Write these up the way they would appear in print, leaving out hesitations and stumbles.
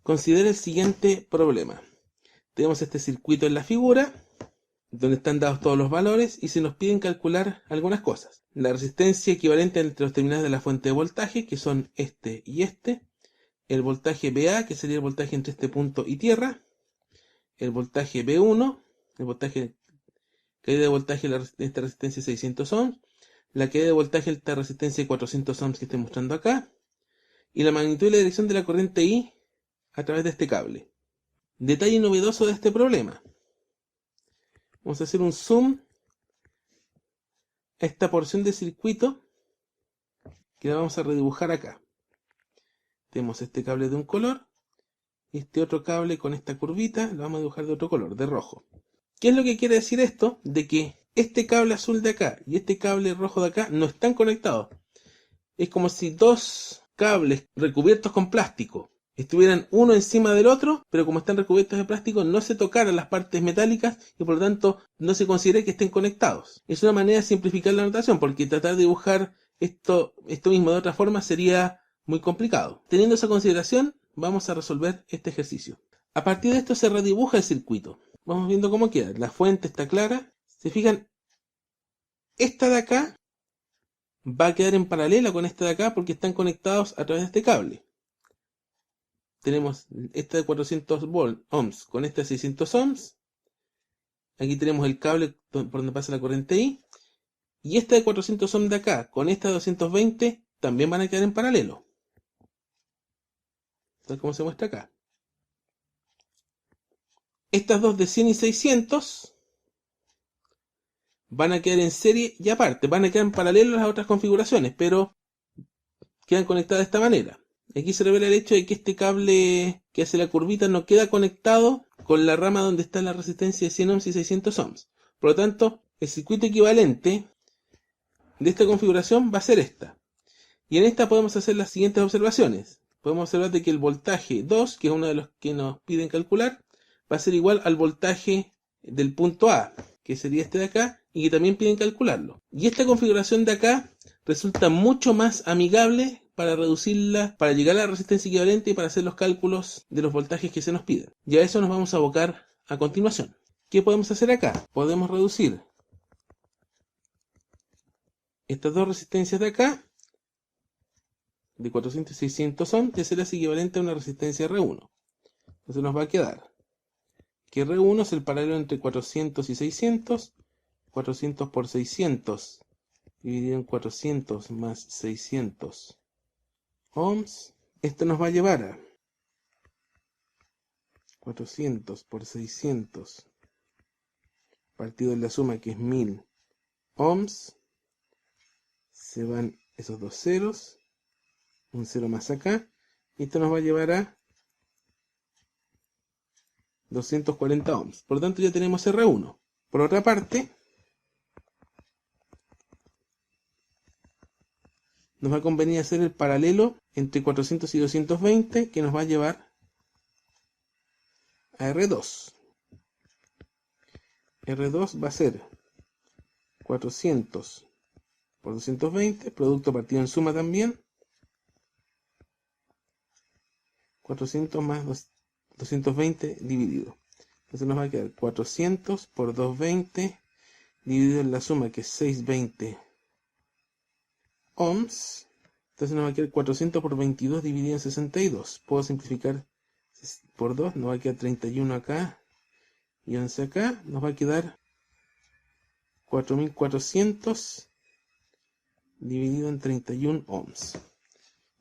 Considera el siguiente problema. Tenemos este circuito en la figura, donde están dados todos los valores y se nos piden calcular algunas cosas. La resistencia equivalente entre los terminales de la fuente de voltaje, que son este y este. El voltaje VA, que sería el voltaje entre este punto y tierra. El voltaje V1, el voltaje, caída de voltaje de esta resistencia 600 ohms. La caída de voltaje de esta resistencia de 400 ohms que estoy mostrando acá. Y la magnitud y la dirección de la corriente I a través de este cable. Detalle novedoso de este problema. Vamos a hacer un zoom a esta porción de circuito que la vamos a redibujar acá. Tenemos este cable de un color y este otro cable con esta curvita lo vamos a dibujar de otro color, de rojo. ¿Qué es lo que quiere decir esto? De que este cable azul de acá y este cable rojo de acá no están conectados. Es como si dos cables recubiertos con plástico estuvieran uno encima del otro, pero como están recubiertos de plástico no se tocaran las partes metálicas y por lo tanto no se considere que estén conectados. Es una manera de simplificar la notación, porque tratar de dibujar esto mismo de otra forma sería muy complicado. Teniendo esa consideración, vamos a resolver este ejercicio. A partir de esto se redibuja el circuito. Vamos viendo cómo queda. La fuente está clara. Se fijan, esta de acá va a quedar en paralelo con esta de acá porque están conectados a través de este cable. Tenemos esta de 400 ohms con esta de 600 ohms. Aquí tenemos el cable por donde pasa la corriente I. Y esta de 400 ohms de acá con esta de 220 también van a quedar en paralelo, tal como se muestra acá. Estas dos de 100 y 600 van a quedar en serie y aparte. Van a quedar en paralelo a las otras configuraciones, pero quedan conectadas de esta manera. Aquí se revela el hecho de que este cable que hace la curvita no queda conectado con la rama donde está la resistencia de 100 ohms y 600 ohms. Por lo tanto, el circuito equivalente de esta configuración va a ser esta. Y en esta podemos hacer las siguientes observaciones. Podemos observar de que el voltaje 2, que es uno de los que nos piden calcular, va a ser igual al voltaje del punto A, que sería este de acá, y que también piden calcularlo. Y esta configuración de acá resulta mucho más amigable para reducirla, para llegar a la resistencia equivalente y para hacer los cálculos de los voltajes que se nos piden. Y a eso nos vamos a abocar a continuación. ¿Qué podemos hacer acá? Podemos reducir estas dos resistencias de acá, de 400 y 600 ohms, y hacerlas equivalente a una resistencia R1. Entonces nos va a quedar que R1 es el paralelo entre 400 y 600, 400 por 600, dividido en 400 más 600 ohms. Esto nos va a llevar a 400 por 600 partido en la suma, que es 1000 ohms. Se van esos dos ceros, un cero más acá, y esto nos va a llevar a 240 ohms. Por lo tanto ya tenemos R1. Por otra parte, nos va a convenir hacer el paralelo entre 400 y 220, que nos va a llevar a R2. R2 va a ser 400 por 220, producto partido en suma también. 400 más 220 dividido. Entonces nos va a quedar 400 por 220 dividido en la suma, que es 620 ohms. Entonces nos va a quedar 400 por 22 dividido en 62. Puedo simplificar por 2, nos va a quedar 31 acá y 11 acá. Nos va a quedar 4400 dividido en 31 ohms.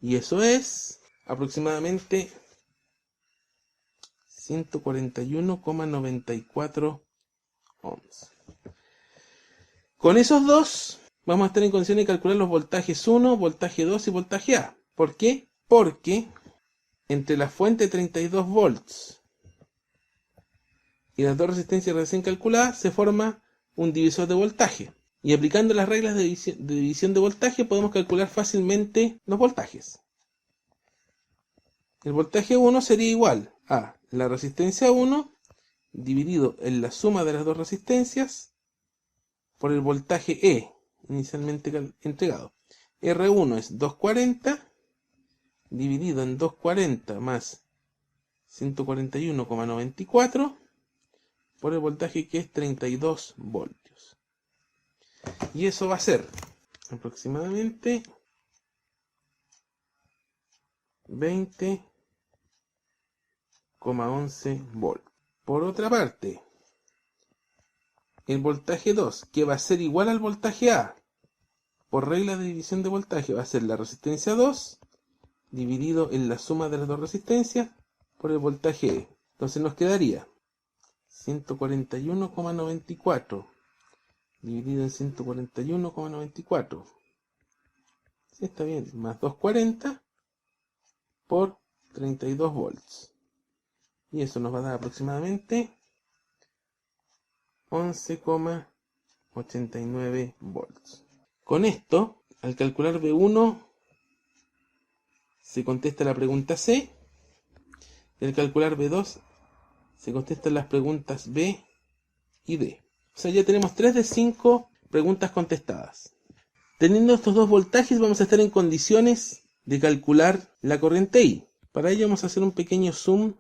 Y eso es aproximadamente 141,94 ohms. Con esos dos vamos a estar en condición de calcular los voltajes 1, voltaje 2 y voltaje A. ¿Por qué? Porque entre la fuente 32 volts y las dos resistencias recién calculadas se forma un divisor de voltaje. Y aplicando las reglas de división de voltaje podemos calcular fácilmente los voltajes. El voltaje 1 sería igual a la resistencia 1 dividido en la suma de las dos resistencias por el voltaje E inicialmente entregado. R1 es 240 dividido en 240 más 141,94 por el voltaje que es 32 voltios. Y eso va a ser aproximadamente 20,11 voltios. Por otra parte, el voltaje 2, que va a ser igual al voltaje A, por regla de división de voltaje, va a ser la resistencia 2 dividido en la suma de las dos resistencias por el voltaje E. Entonces nos quedaría 141,94 dividido en 141,94. Sí, está bien, más 240 por 32 volts. Y eso nos va a dar aproximadamente 11,89 volts. Con esto, al calcular B1, se contesta la pregunta C. Y al calcular B2, se contestan las preguntas B y D. O sea, ya tenemos 3 de 5 preguntas contestadas. Teniendo estos dos voltajes, vamos a estar en condiciones de calcular la corriente I. Para ello vamos a hacer un pequeño zoom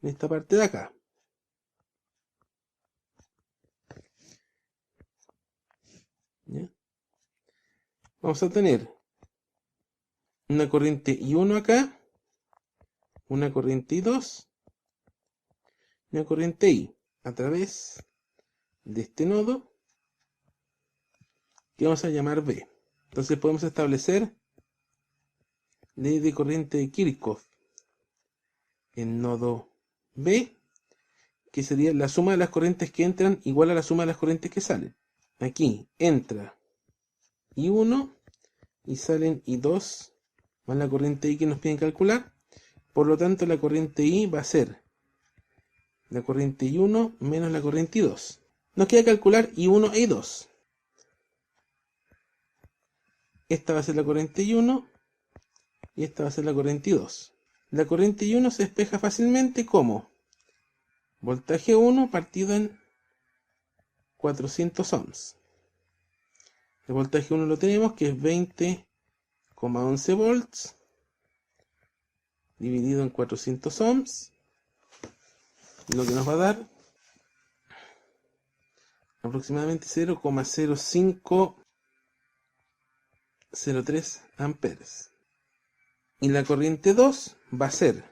en esta parte de acá. ¿Ya? Vamos a tener una corriente I1 acá, una corriente I2, una corriente I a través de este nodo que vamos a llamar B. Entonces podemos establecer ley de corriente de Kirchhoff en nodo B, que sería la suma de las corrientes que entran igual a la suma de las corrientes que salen. Aquí entra I1 y salen I2 más la corriente I que nos piden calcular. Por lo tanto, la corriente I va a ser la corriente I1 menos la corriente I2. Nos queda calcular I1 e I2. Esta va a ser la corriente I1 y esta va a ser la corriente I2. La corriente I1 se despeja fácilmente como voltaje 1 partido en 400 ohms. El voltaje 1 lo tenemos, que es 20,11 volts dividido en 400 ohms, lo que nos va a dar aproximadamente 0,0503 amperes. Y la corriente 2 va a ser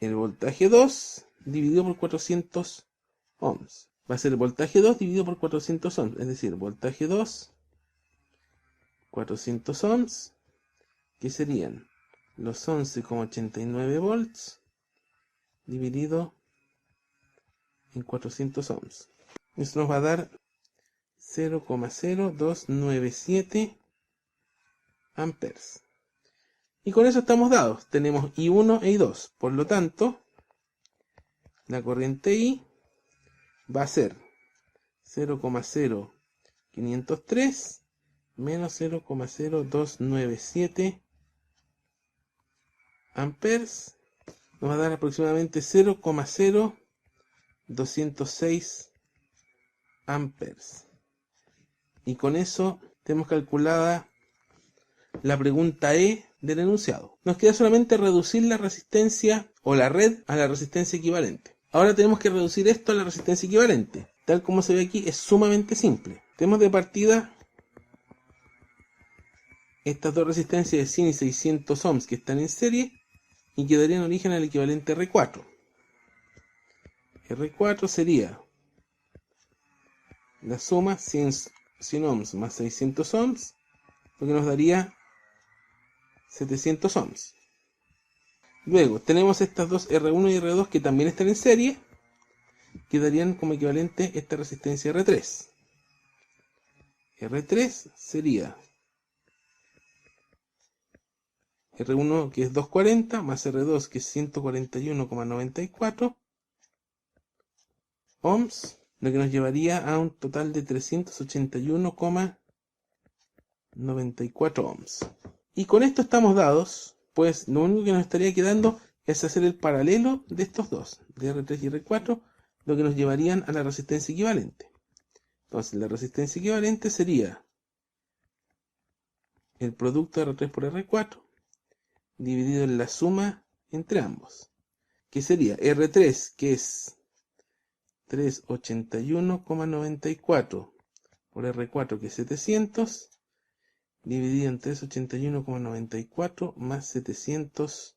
el voltaje 2 dividido por 400 ohms. Va a ser el voltaje 2 dividido por 400 ohms, es decir, voltaje 2, 400 ohms, que serían los 11,89 volts dividido en 400 ohms. Esto nos va a dar 0,0297 amperes. Y con eso estamos dados. Tenemos I1 e I2. Por lo tanto, la corriente I va a ser 0,0503 menos 0,0297 amperes. Nos va a dar aproximadamente 0,0206 amperes. Y con eso tenemos calculada la pregunta E del enunciado. Nos queda solamente reducir la resistencia o la red a la resistencia equivalente. Ahora tenemos que reducir esto a la resistencia equivalente. Tal como se ve aquí, es sumamente simple. Tenemos de partida estas dos resistencias de 100 y 600 ohms que están en serie y que darían origen al equivalente R4. R4 sería la suma 100 ohms más 600 ohms, lo que nos daría 700 ohms. Luego tenemos estas dos R1 y R2 que también están en serie, que darían como equivalente esta resistencia R3. R3 sería R1 que es 240 más R2 que es 141,94 ohms, lo que nos llevaría a un total de 381,94 ohms. Y con esto estamos dados, pues lo único que nos estaría quedando es hacer el paralelo de estos dos, de R3 y R4, lo que nos llevarían a la resistencia equivalente. Entonces la resistencia equivalente sería el producto de R3 por R4 dividido en la suma entre ambos, que sería R3, que es 381,94 por R4, que es 700, dividido en 381,94 más 700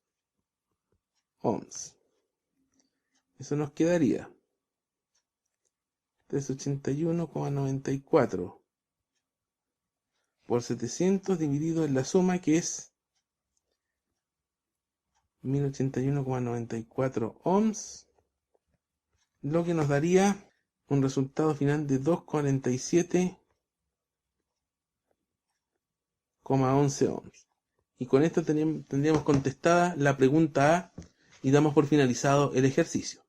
ohms. Eso nos quedaría 381,94 por 700 dividido en la suma, que es 1081,94 ohms, lo que nos daría un resultado final de 247,11 ohms. Y con esto tendríamos contestada la pregunta A y damos por finalizado el ejercicio.